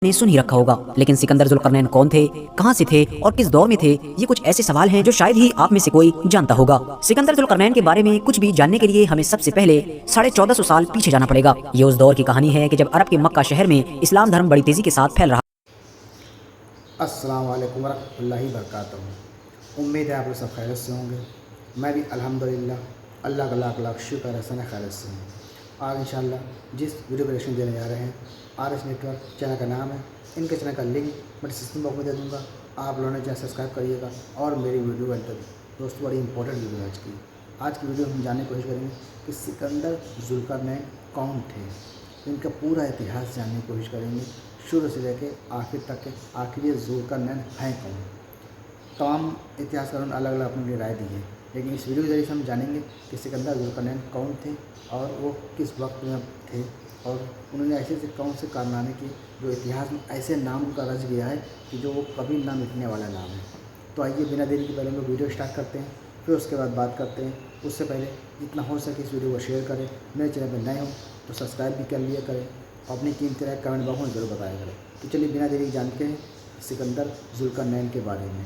ने सुन ही रखा होगा, लेकिन सिकंदर जुल्करनैन कौन थे, कहां से थे और किस दौर में थे, ये कुछ ऐसे सवाल हैं जो शायद ही आप में से कोई जानता होगा। सिकंदर जुल्करनैन के बारे में कुछ भी जानने के लिए हमें सबसे पहले 1450 साल पीछे जाना पड़ेगा। ये उस दौर की कहानी है कि जब अरब के मक्का शहर में इस्लाम धर्म बड़ी तेजी के साथ फैल रहा। अस्सलाम वालेकुम वरहमतुल्लाहि वबरकातुहू। उम्मीद है आप लोग सब खैरियत से होंगे। मैं भी अल्हम्दुलिल्लाह अल्लाह का लाख लाख शुक्र है खैरियत से हूँ। आज इंशाअल्लाह जिस वीडियो का रिएक्शन देने जा रहे हैं, RS नेटवर्क चैनल का नाम है। इनके चैनल का लिंक मैं डिस्क्रिप्शन बॉक्स में दे दूँगा। आप लोगों ने चैनल सब्सक्राइब करिएगा और मेरी वीडियो को अंत तक। दोस्तों, बड़ी इंपॉर्टेंट वीडियो है आज की वीडियो हम जानने की कोशिश करेंगे कि सिकंदर जुल्करनैन कौन थे। इनका पूरा इतिहास जानने की कोशिश करेंगे, शुरू से लेकर आखिर तक के। आखिर ये जुल्करनैन हैं कौन। तमाम इतिहासकारों ने अलग अलग अपनी राय दी है, लेकिन इस वीडियो के जरिए हम जानेंगे कि सिकंदर जुल्करनैन कौन थे और वो किस वक्त में थे और उन्होंने ऐसे कौन से कारनामे किए जो इतिहास में ऐसे नाम का रच गया है कि जो वो कभी ना मिटने वाला नाम है। तो आइए बिना देरी के पहले हम लोग वीडियो स्टार्ट करते हैं, फिर उसके बाद बात करते हैं। उससे पहले जितना हो सके इस वीडियो को शेयर करें। मेरे चैनल पर नए हो तो सब्सक्राइब भी कर लिया करें। अपनी कीमती राय कमेंट बॉक्स में जरूर बताया करें। तो चलिए बिना देरी जानते हैं सिकंदर जुल्करनैन के बारे में।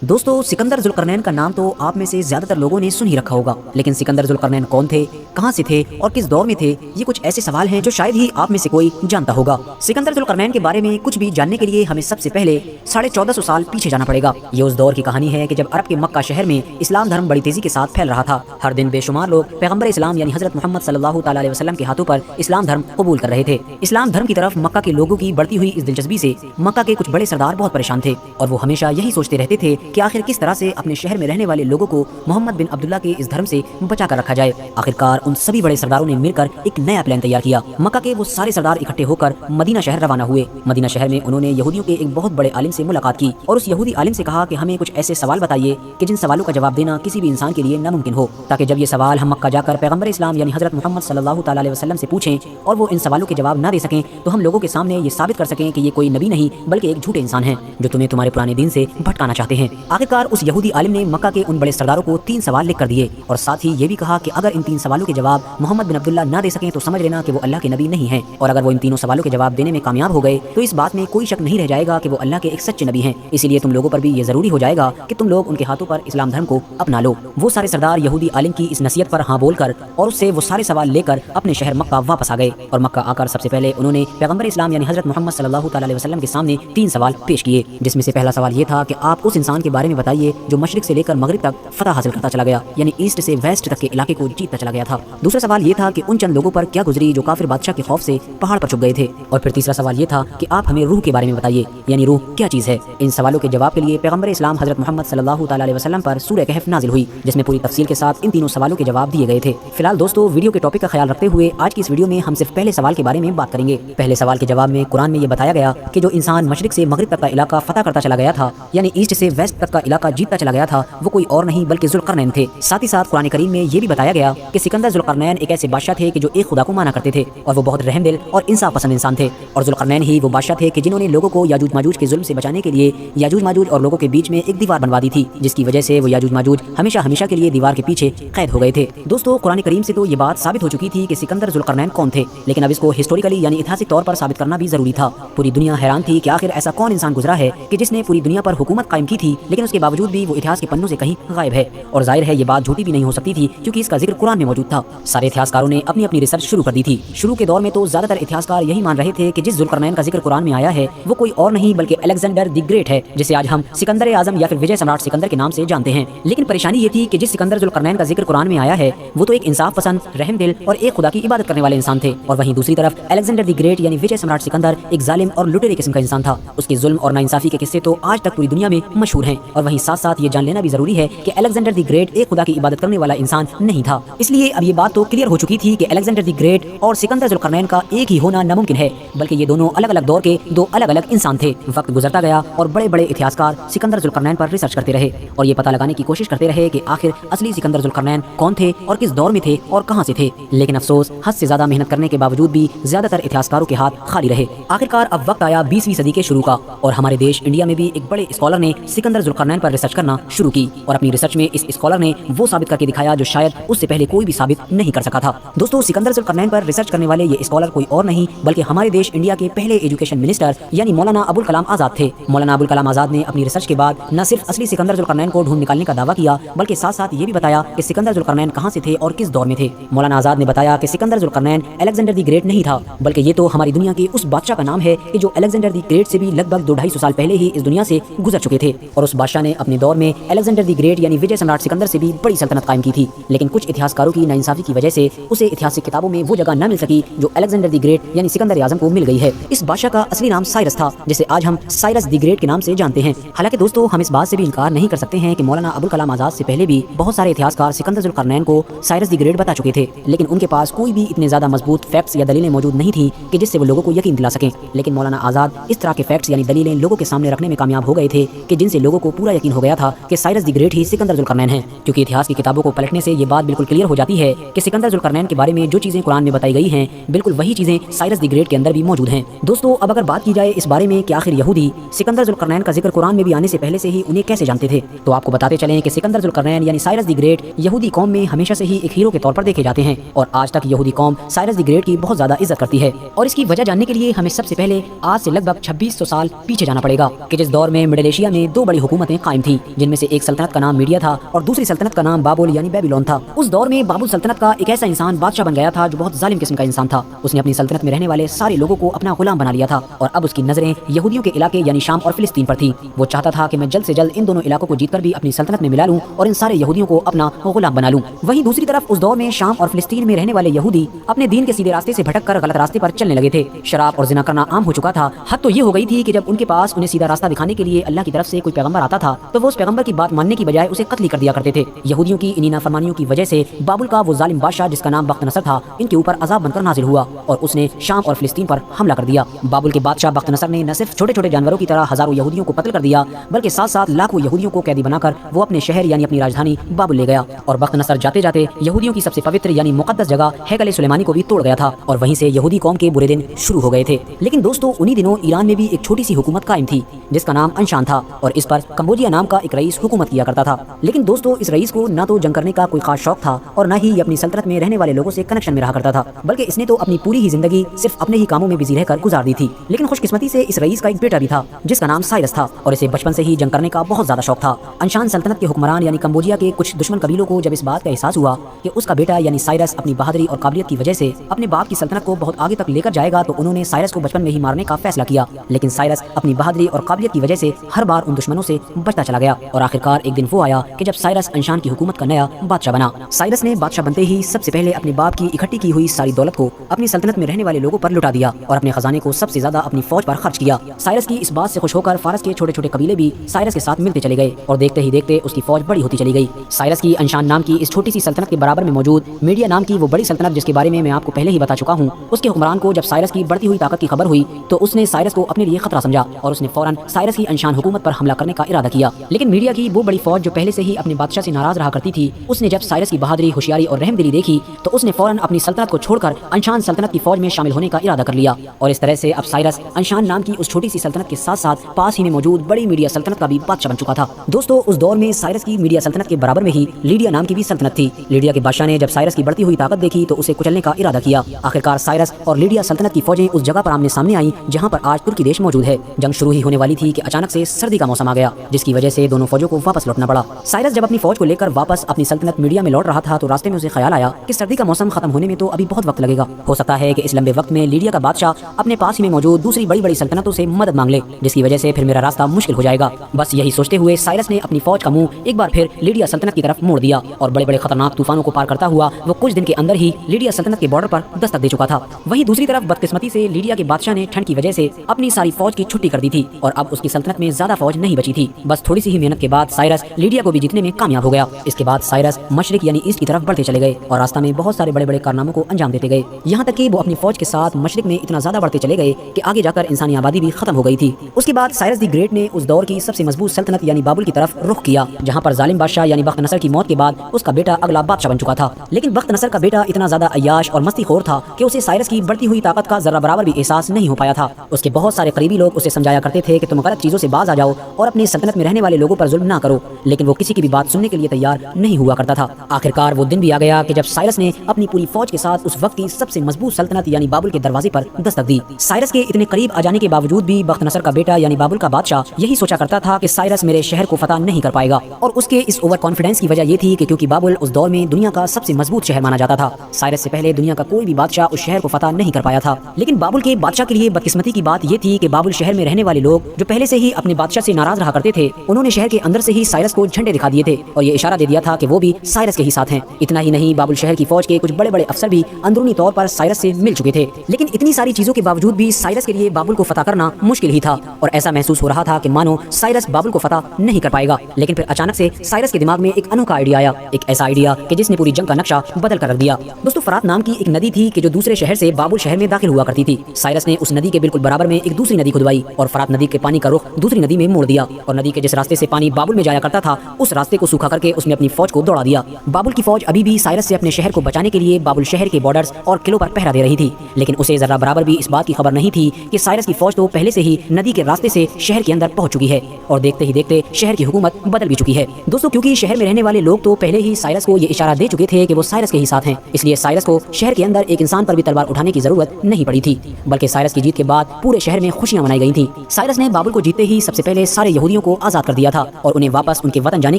दोस्तों, सिकंदर जुल्करनैन का नाम तो आप में से ज्यादातर लोगों ने सुन ही रखा होगा, लेकिन सिकंदर जुल्करनैन कौन थे, कहां से थे और किस दौर में थे, ये कुछ ऐसे सवाल हैं जो शायद ही आप में से कोई जानता होगा। सिकंदर जुल्करनैन के बारे में कुछ भी जानने के लिए हमें सबसे पहले 1450 साल पीछे जाना पड़ेगा। ये उस दौर की कहानी है कि जब अरब के मक्का शहर में इस्लाम धर्म बड़ी तेजी के साथ फैल रहा था। हर दिन बेशुमार लोग पैगंबर इस्लाम यानी हजरत मोहम्मद सल्लल्लाहु अलैहि वसल्लम के हाथों पर इस्लाम धर्म कबूल कर रहे थे। इस्लाम धर्म की तरफ मक्का के लोगों की बढ़ती हुई इस दिलचस्पी से मक्का के कुछ बड़े सरदार बहुत परेशान थे और वो हमेशा यही सोचते रहते थे कि आखिर किस तरह से अपने शहर में रहने वाले लोगों को मोहम्मद बिन अब्दुल्ला के इस धर्म से बचा कर रखा जाए। आखिरकार उन सभी बड़े सरदारों ने मिलकर एक नया प्लान तैयार किया। मक्का के वो सारे सरदार इकट्ठे होकर मदीना शहर रवाना हुए। मदीना शहर में उन्होंने यहूदियों के एक बहुत बड़े आलिम से मुलाकात की और उस यहूदी आलिम से कहा कि हमें कुछ ऐसे सवाल बताइए कि जिन सवालों का जवाब देना किसी भी इंसान के लिए नामुमकिन हो, ताकि जब ये सवाल हम मक्का जाकर पैगंबर इस्लाम यानी हजरत मोहम्मद सल्लल्लाहु अलैहि वसल्लम से पूछें और वो इन सवालों के जवाब ना दे सकें तो हम लोगों के सामने ये साबित कर सकें कि ये कोई नबी नहीं बल्कि एक झूठे इंसान हैं जो तुम्हें तुम्हारे पुराने दिन से भटकाना चाहते हैं। आखिरकार उस यहूदी आलिम ने मक्का के उन बड़े सरदारों को 3 सवाल लिख कर दिए और साथ ही ये भी कहा कि अगर इन 3 सवालों के जवाब मोहम्मद बिन अब्दुल्ला ना दे सकें तो समझ लेना कि वो अल्लाह के नबी नहीं हैं, और अगर वो इन तीनों सवालों के जवाब देने में कामयाब हो गए तो इस बात में कोई शक नहीं रह जाएगा कि वो अल्लाह के एक सच्चे नबी हैं। इसीलिए तुम लोगों पर भी ये जरूरी हो जाएगा कि तुम लोग उनके हाथों पर इस्लाम धर्म को अपना लो। वो सारे सरदार यहूदी आलिम की इस नसीहत पर हाँ बोलकर और उससे वो सारे सवाल लेकर अपने शहर मक्का वापस आ गए और मक्का आकर सबसे पहले उन्होंने पैगंबर इस्लाम यानी हजरत मोहम्मद सल्लल्लाहु अलैहि वसल्लम के सामने 3 सवाल पेश किए, जिसमें से पहला सवाल ये था कि आप उस इंसान के बारे में बताइए जो मशरिक से लेकर मगरिब तक फतह हासिल करता चला गया, यानी ईस्ट से वेस्ट तक के इलाके को जीतता चला गया था। दूसरा सवाल ये था कि उन चंद लोगों पर क्या गुजरी जो काफिर बादशाह के खौफ से पहाड़ पर छुप गए थे। और फिर तीसरा सवाल ये था कि आप हमें रूह के बारे में बताइए, यानी रूह क्या चीज है। इन सवालों के जवाब के लिए पैगंबर इस्लाम हजरत मोहम्मद सल्लल्लाहु अलैहि वसल्लम पर सूरह कहफ नाजिल हुई, जिसमें पूरी तफसील के साथ इन तीनों सवालों के जवाब दिए गए थे। फिलहाल दोस्तों, वीडियो के टॉपिक का ख्याल रखते हुए आज की इस वीडियो में हम सिर्फ पहले सवाल के बारे में बात करेंगे। पहले सवाल के जवाब में कुरान में ये बताया गया कि जो इंसान मशरिक से मगरिब तक का इलाका फतह करता चला गया था, यानी ईस्ट से वेस्ट तक का इलाका जीतता चला गया था, वो कोई और नहीं बल्कि जुल्करनैन थे। साथ ही साथ कुरान करीम में ये भी बताया गया कि सिकंदर जुल्करनैन एक ऐसे बादशाह थे कि जो एक खुदा को माना करते थे और वो बहुत रहमदिल और इंसाफ पसंद इंसान थे। और जुल्करनैन ही वो बादशाह थे कि जिन्होंने लोगों को याजूज माजूज के जुल्म से बचाने के लिए याजूज माजूज और लोगों के बीच में एक दीवार बनवा दी थी, जिसकी वजह से वो याजूज माजूज हमेशा हमेशा के लिए दीवार के पीछे कैद हो गए थे। दोस्तों, कुरान करीम से तो ये बात साबित हो चुकी थी कि सिकंदर जुल्करनैन कौन थे, लेकिन अब इसको हिस्टोरिकली यानी ऐतिहासिक तौर पर साबित करना भी जरूरी था। पूरी दुनिया हैरान थी कि आखिर ऐसा कौन इंसान गुजरा है कि जिसने पूरी दुनिया पर हुकूमत कायम की थी, लेकिन उसके बावजूद भी वो इतिहास के पन्नों से कहीं गायब है। और जाहिर है ये बात झूठी भी नहीं हो सकती थी क्योंकि इसका जिक्र कुरान में मौजूद था। सारे इतिहासकारों ने अपनी अपनी रिसर्च शुरू कर दी थी। शुरू के दौर में तो ज्यादातर इतिहासकार यही मान रहे थे कि जिस जुल्करनैन का जिक्र कुरान में आया है वो कोई और नहीं बल्कि अलेक्जेंडर द ग्रेट है, जिसे आज हम सिकंदर आजम या फिर विजय सम्राट सिकंदर के नाम से जानते हैं। लेकिन परेशानी ये थी कि जिस सिकंदर जुल्करनैन का जिक्र कुरान में आया है वो तो एक इंसाफ पसंद, रहमदिल और एक खुदा की इबादत करने वाले इंसान थे, और वहीं दूसरी तरफ अलेक्जेंडर द ग्रेट यानी विजय सम्राट सिकंदर एक जालिम और लुटेरे किस्म का इंसान था। उसके जुल्म और नाइंसाफी के किस्से तो आज तक पूरी दुनिया में मशहूर हैं। और वहीं साथ साथ ये जान लेना भी जरूरी है कि अलेक्जेंडर द ग्रेट एक खुदा की इबादत करने वाला इंसान नहीं था। इसलिए अब ये बात तो क्लियर हो चुकी थी कि अलेक्जेंडर द ग्रेट और सिकंदर जुल्करनैन का एक ही होना नामुमकिन है, बल्कि ये दोनों अलग अलग दौर के 2 अलग अलग इंसान थे। वक्त गुजरता गया और बड़े बड़े इतिहासकार सिकंदर जुल्करनैन पर रिसर्च करते रहे और ये पता लगाने की कोशिश करते रहे कि आखिर असली सिकंदर जुल्करनैन कौन थे और किस दौर में थे और कहां से थे। लेकिन अफसोस, हद से ज्यादा मेहनत करने के बावजूद भी ज्यादातर इतिहासकारों के हाथ खाली रहे। आखिरकार अब वक्त आया 20वीं सदी के शुरू का और हमारे देश इंडिया में भी एक बड़े स्कॉलर ने सिकंदर ज़ुल्करनैन पर रिसर्च करना शुरू की और अपनी रिसर्च में इस स्कॉलर ने वो साबित करके दिखाया जो शायद उससे पहले कोई भी साबित नहीं कर सका था। दोस्तों, सिकंदर ज़ुल्करनैन पर रिसर्च करने वाले ये स्कॉलर कोई और नहीं बल्कि हमारे देश इंडिया के पहले एजुकेशन मिनिस्टर यानी मौलाना अबुल कलाम आज़ाद थे। मौलाना अबुल कलाम आज़ाद ने अपनी रिसर्च के बाद न सिर्फ असली सिकंदर ज़ुल्करनैन को ढूंढ निकालने का दावा किया बल्कि साथ साथ ये भी बताया कि सिकंदर ज़ुल्करनैन कहाँ से थे और किस दौर में थे। मौलाना आज़ाद ने बताया कि सिकंदर ज़ुल्करनैन अलेक्जेंडर द ग्रेट नहीं था बल्कि ये तो हमारी दुनिया के उस बादशाह का नाम है कि जो अलेक्जेंडर द ग्रेट से भी लगभग 200-250 साल पहले ही इस दुनिया से गुजर चुके थे और उस बादशाह ने अपने दौर में अलेक्जेंडर द ग्रेट यानी विजय सम्राट सिकंदर से भी बड़ी सल्तनत कायम की थी। लेकिन कुछ इतिहासकारों की नाइंसाफी की वजह से उसे ऐतिहासिक किताबों में वो जगह न मिल सकी जो अलेक्जेंडर द ग्रेट यानी सिकंदर आज़म को मिल गई है। इस बादशाह का असली नाम साइरस था जिसे आज हम साइरस द ग्रेट के नाम से जानते हैं। हालांकि दोस्तों, हम इस बात से भी इनकार नहीं कर सकते हैं कि मौलाना अबुल कलाम आज़ाद से पहले भी बहुत सारे इतिहासकार सिकंदर ज़ुल्करनैन को साइरस द ग्रेट बता चुके थे, लेकिन उनके पास कोई भी इतने ज्यादा मजबूत फैक्ट्स या दलीलें मौजूद नहीं थी कि जिससे वो लोगों को यकीन दिला सकें। लेकिन मौलाना आज़ाद इस तरह के फैक्ट्स यानी दलीलें लोगों के सामने रखने में कामयाब हो गए थे कि जिनसे लोगों को पूरा यकीन हो गया था कि साइरस द ग्रेट ही सिकंदर ज़ुल्करनैन है। क्योंकि इतिहास की किताबों को पलटने से ये बात बिल्कुल क्लियर हो जाती है कि सिकंदर ज़ुल्करनैन के बारे में जो चीजें कुरान में बताई गई हैं बिल्कुल वही चीजें साइरस द ग्रेट के अंदर भी मौजूद हैं। दोस्तों, अब अगर बात की जाए इस बारे में कि आखिर यहूदी सिकंदर ज़ुल्करनैन का जिक्र कुरान में भी आने से पहले से ही उन्हें कैसे जानते थे, तो आपको बताते चलें कि सिकंदर ज़ुल्करनैन यानी साइरस द ग्रेट यहूदी कौम में हमेशा से ही एक हीरो के तौर पर देखे जाते हैं और आज तक यहूदी कौम साइरस द ग्रेट की बहुत ज्यादा इज्जत करती है। और इसकी वजह जानने के लिए हमें सबसे पहले आज से लगभग 2600 साल पीछे जाना पड़ेगा कि जिस दौर में मिडिल एशिया में दो बड़ी हुकूमतें कायम थी, जिनमें से एक सल्तनत का नाम मीडिया था और दूसरी सल्तनत का नाम बाबुल यानी बेबीलोन था। उस दौर में बाबुल सल्तनत का एक ऐसा इंसान बादशाह बन गया था जो बहुत जालिम किस्म का इंसान था। उसने अपनी सल्तनत में रहने वाले सारे लोगों को अपना गुलाम बना लिया था और अब उसकी नजरें यहूदियों के इलाके यानी शाम और फिलिस्तीन पर थी। वो चाहता था कि मैं जल्द से जल्द इन दोनों इलाकों को जीतकर भी अपनी सल्तनत में मिला लूं और इन सारे यहूदियों को अपना गुलाम बना लूं। वहीं दूसरी तरफ उस दौर में शाम और फिलिस्तीन में रहने वाले यहूदी अपने दीन के सीधे रास्ते से भटककर गलत रास्ते पर चलने लगे थे। शराब और जिना करना आम हो चुका था। हद तो ये हो गई थी कि जब उनके पास उन्हें सीधा रास्ता दिखाने के लिए अल्लाह की तरफ से कोई पैगंबर आता था तो वो उस पैगंबर की बात मानने की बजाय उसे कत्ल कर दिया करते थे। यहूदियों की इन्हीं नाफरमानियों की वजह से बाबुल का वो जालिम बादशाह जिसका नाम बख्त नसर था इनके ऊपर अजाब बनकर नाजिल हुआ और उसने शाम और फिलिस्तीन पर हमला कर दिया। बाबुल के बादशाह बख्त नसर ने न सिर्फ छोटे छोटे जानवरों की तरह हजारों यहूदियों को कत्ल कर दिया बल्कि साथ साथ लाखों यहूदियों को कैदी बनाकर वो अपने शहर यानी अपनी राजधानी बाबुल ले गया और बख्त नसर जाते जाते यहूदियों की सबसे पवित्र यानी मुकद्दस जगह हैकल सुलेमानी को भी तोड़ गया था और वहीं से यहूदी कौम के बुरे दिन शुरू हो गए थे। लेकिन दोस्तों, उन्हीं दिनों ईरान में भी एक छोटी सी हुकूमत कायम थी जिसका नाम अंशान था और इस पर कंबोजिया नाम का एक रईस हुकूमत किया करता था। लेकिन दोस्तों, इस रईस को ना तो जंग करने का कोई खास शौक था और न ही ये अपनी सल्तनत में रहने वाले लोगों से कनेक्शन में रहा करता था, बल्कि इसने तो अपनी पूरी ही जिंदगी सिर्फ अपने ही कामों में बिजी रहकर गुजार दी थी। लेकिन खुशकिस्मती से इस रईस का एक बेटा भी था जिसका नाम साइरस था और इसे बचपन से ही जंग करने का बहुत ज्यादा शौक था। अंशान सल्तनत के हुक्मरान यानी कंबोजिया के कुछ दुश्मन कबीलों को जब इस बात का एहसास हुआ कि उसका बेटा यानी साइरस अपनी बहादुरी और काबिलियत की वजह से अपने बाप की सल्तनत को बहुत आगे तक लेकर जाएगा तो उन्होंने साइरस को बचपन में ही मारने का फैसला किया। लेकिन साइरस अपनी बहादुरी और काबिलियत की वजह से हर बार उन दुश्मनों से बचता चला गया और आखिरकार एक दिन वो आया कि जब साइरस अंशान की हुकूमत का नया बादशाह बना। साइरस ने बादशाह बनते ही सबसे पहले अपने बाप की इकट्ठी की हुई सारी दौलत को अपनी सल्तनत में रहने वाले लोगों पर लुटा दिया और अपने खजाने को सबसे ज्यादा अपनी फौज पर खर्च किया। साइरस की इस बात से खुश होकर फारस के छोटे छोटे कबीले भी साइरस के साथ मिलते चले गए और देखते ही देखते उसकी फौज बड़ी होती चली गई। साइरस की अंशान नाम की इस छोटी सी सल्तनत के बराबर में मौजूद मीडिया नाम की वो बड़ी सल्तनत जिसके बारे में मैं आपको पहले ही बता चुका हूँ, उसके हुक्मरान को जब साइरस की बढ़ती हुई ताकत की खबर हुई तो उसने साइरस को अपने लिए खतरा समझा और उसने फौरन साइरस की अंशान हुकूमत पर हमला करने का इरादा किया। लेकिन मीडिया की वो बड़ी फौज जो पहले से ही अपने बादशाह से नाराज रहा करती थी, उसने जब साइरस की बहादुरी, होशियारी और रहमदिली देखी तो उसने फौरन अपनी सल्तनत को छोड़कर अंशान सल्तनत की फौज में शामिल होने का इरादा कर लिया और इस तरह से अब साइरस अंशान नाम की उस छोटी सी सल्तनत के साथ साथ पास ही में मौजूद बड़ी मीडिया सल्तनत का भी बादशाह बन चुका था। दोस्तों, उस दौर में साइरस की मीडिया सल्तनत के बराबर में ही लीडिया नाम की भी सल्तनत थी। लीडिया के बादशाह ने जब साइरस की बढ़ती हुई ताकत देखी तो उसे कुचलने का इरादा किया। आखिरकार साइरस और लीडिया सल्तनत की फौजें उस जगह पर आमने सामने आई जहां पर आज तुर्की देश मौजूद है। जंग शुरू ही होने वाली थी कि अचानक से सर्दी का मौसम आ गया जिसकी वजह से दोनों फौजों को वापस लौटना पड़ा। साइरस जब अपनी फौज को लेकर वापस अपनी सल्तनत मीडिया में लौट रहा था तो रास्ते में उसे ख्याल आया कि सर्दी का मौसम खत्म होने में तो अभी बहुत वक्त लगेगा। हो सकता है कि इस लंबे वक्त में लीडिया का बादशाह अपने पास ही में मौजूद दूसरी बड़ी बड़ी सल्तनतों से मदद मांग ले, जिसकी वजह से फिर मेरा रास्ता मुश्किल हो जाएगा। बस यही सोचते हुए साइरस ने अपनी फौज का मुंह एक बार फिर लीडिया सल्तनत की तरफ मोड़ दिया और बड़े बड़े खतरनाक तूफानों को पार करता हुआ वो कुछ दिन के अंदर ही लीडिया सल्तनत के बॉर्डर पर दस्तक दे चुका था। वहीं दूसरी तरफ बदकिस्मती से लीडिया के बादशाह ने ठंड की वजह से अपनी सारी फौज की छुट्टी कर दी थी और अब उसकी सल्तनत में ज्यादा फौज नहीं बची थी। बस थोड़ी सी ही मेहनत के बाद साइरस लीडिया को भी जीतने में कामयाब हो गया। इसके बाद साइरस मशरिक यानी ईस्ट की तरफ बढ़ते चले गए और रास्ता में बहुत सारे बड़े बड़े कारनामों को अंजाम देते गए, यहाँ तक कि वो अपनी फौज के साथ मशरिक में इतना ज्यादा बढ़ते चले गए कि आगे जाकर इंसानी आबादी भी खत्म हो गई थी। उसके बाद साइरस द ग्रेट ने उस दौर की सबसे मजबूत सल्तनत यानी बाबुल की तरफ रुख किया, जहाँ पर जालिम बादशाह यानी बख्त नसर की मौत के बाद उसका बेटा अगला बादशाह बन चुका था। लेकिन बख्त नसर का बेटा इतना ज्यादा अय्याश और मस्तीखोर था कि उसे साइरस की बढ़ती हुई ताकत का जरा बराबर भी एहसास नहीं हो पाया था। उसके बहुत सारे करीबी लोग उसे समझाया करते थे कि तुम गलत चीजों से बाज आ जाओ और अपने अपने सल्तनत में रहने वाले लोगों पर जुल्म ना करो, लेकिन वो किसी की भी बात सुनने के लिए तैयार नहीं हुआ करता था। आखिरकार वो दिन भी आ गया कि जब साइरस ने अपनी पूरी फौज के साथ उस वक्त की सबसे मजबूत सल्तनत यानी बाबुल के दरवाजे पर दस्तक दी। साइरस के इतने करीब आ जाने के बावजूद भी बख्त नसर का बेटा यानी बाबुल का बादशाह यही सोचा करता था कि साइरस मेरे शहर को फतह नहीं कर पाएगा, और उसके इस ओवर कॉन्फिडेंस की वजह ये थी कि क्योंकि बाबुल उस दौर में दुनिया का सबसे मजबूत शहर माना जाता था। साइरस से पहले दुनिया का कोई भी बादशाह उस शहर को फतह नहीं कर पाया था। लेकिन बाबुल के बादशाह के लिए बदकिस्मती की बात ये थी कि बाबुल शहर में रहने वाले लोग जो पहले से ही अपने बादशाह से नाराज रहा करते थे, उन्होंने शहर के अंदर से ही साइरस को झंडे दिखा दिए थे और ये इशारा दे दिया था कि वो भी साइरस के ही साथ हैं। इतना ही नहीं, बाबुल शहर की फौज के कुछ बड़े बड़े अफसर भी अंदरूनी तौर पर साइरस से मिल चुके थे। लेकिन इतनी सारी चीजों के बावजूद भी साइरस के लिए बाबुल को फतह करना मुश्किल ही था और ऐसा महसूस हो रहा था कि मानो साइरस बाबुल को फतह नहीं कर पाएगा। लेकिन फिर अचानक से साइरस के दिमाग में एक अनोखा आइडिया आया, एक ऐसा आइडिया कि जिसने पूरी जंग का नक्शा बदल कर रख दिया। दोस्तों, फरात नाम की एक नदी थी कि जो दूसरे शहर से बाबुल शहर में दाखिल हुआ करती थी। साइरस ने उस नदी के बिल्कुल बराबर में एक दूसरी नदी खुदवाई और फरात नदी के पानी का रुख दूसरी नदी में मोड़ दिया और नदी के जिस रास्ते से पानी बाबुल में जाया करता था उस रास्ते को सूखा करके उसने अपनी फौज को दौड़ा दिया। बाबुल की फौज अभी भी साइरस से अपने शहर को बचाने के लिए बाबुल शहर के बॉर्डर्स और किलों पर पहरा दे रही थी, लेकिन उसे जरा बराबर भी इस बात की खबर नहीं थी कि साइरस की फौज तो पहले से ही नदी के रास्ते से शहर के अंदर पहुंच चुकी है और देखते ही देखते शहर की हुकूमत बदल भी चुकी है। दोस्तों, क्योंकि शहर में रहने वाले लोग तो पहले ही साइरस को ये इशारा दे चुके थे कि वो साइरस के ही साथ हैं, इसलिए साइरस को शहर के अंदर एक इंसान पर भी तलवार उठाने की जरूरत नहीं पड़ी थी, बल्कि साइरस की जीत के बाद पूरे शहर में खुशियां मनाई गई थी। साइरस ने बाबुल को जीतते ही सबसे पहले सारे यहूदियों को आजाद कर दिया था और उन्हें वापस उनके वतन जाने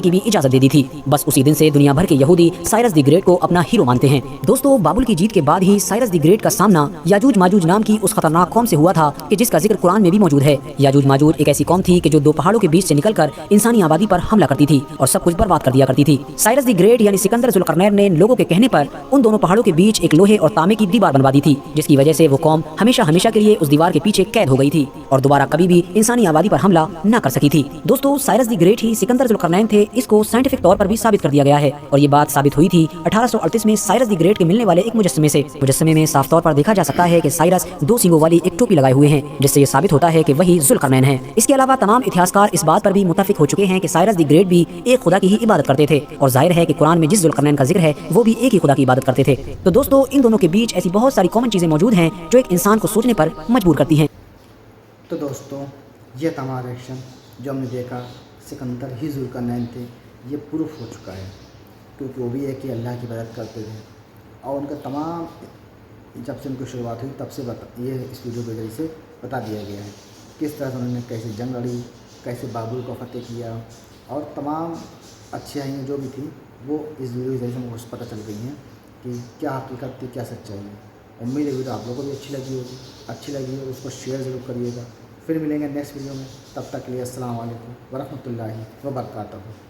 की भी इजाजत दे दी थी। बस उसी दिन से दुनिया भर के यहूदी साइरस द ग्रेट को अपना हीरो मानते हैं। दोस्तों, बाबुल की जीत के बाद ही साइरस द ग्रेट का सामना याजूज माजूज नाम की उस खतरनाक कौम से हुआ था कि जिसका जिक्र कुरान में भी मौजूद है। याजूज माजूज एक ऐसी कौम थी कि जो दो पहाड़ों के बीच से निकलकर इंसानी आबादी पर हमला करती थी और सब कुछ बर्बाद कर दिया करती थी। साइरस द ग्रेट यानी सिकंदर जुल्करनैन ने लोगों के कहने पर उन दोनों पहाड़ों के बीच एक लोहे और तांबे की दीवार बनवा दी थी, जिसकी वजह से वो कौम हमेशा हमेशा के लिए उस दीवार के पीछे कैद हो गई थी और दोबारा कभी भी इंसानी आबादी पर हमला न कर सकी थी। दोस्तों, साइरस द ग्रेट ही सिकंदर जुल्करनैन थे, इसको साइंटिफिक तौर पर भी साबित कर दिया गया है और ये बात साबित हुई थी 1838 में साइरस द ग्रेट के मिलने वाले एक मुजस्समे से। मुजस्समे में साफ तौर पर देखा जा सकता है कि साइरस दो सींगों वाली एक टोपी लगाए हुए हैं, जिससे ये साबित होता है कि वही जुल्करनैन है। इसके अलावा तमाम इतिहासकार इस बात पर भी मुत्तफिक हो चुके हैं कि साइरस द ग्रेट भी एक खुदा की ही इबादत करते थे और जाहिर है कि कुरान में जिस जुल्करनैन का जिक्र है वो भी एक ही खुदा की इबादत करते थे। तो दोस्तों, इन दोनों के बीच ऐसी बहुत सारी कॉमन चीजें मौजूद हैं जो एक इंसान को सोचने पर मजबूर करती हैं। तो दोस्तों, ये तमाम रिएक्शन जो हमने देखा सिकंदर ही जुल्करनैन थे, ये प्रूफ हो चुका है, क्योंकि वो भी है कि अल्लाह की इबादत करते थे और उनका तमाम जब से उनकी शुरुआत हुई तब से ये इस वीडियो के जरिए से बता दिया गया है किस तरह से उन्होंने कैसे जंग लड़ी, कैसे बाबुल को फतेह किया और तमाम अच्छाइयाँ जो भी थी वो इस वीडियो के जरिए से मुझे पता चल गई हैं कि क्या हकीकत थी, क्या सच्चाई है। उम्मीद है वीडियो आप लोगों को भी अच्छी लगी हो उसको शेयर ज़रूर करिएगा। फिर मिलेंगे नेक्स्ट वीडियो में, तब तक के लिए अस्सलाम वालेकुम वरहमतुल्लाहि वबरकातुहू।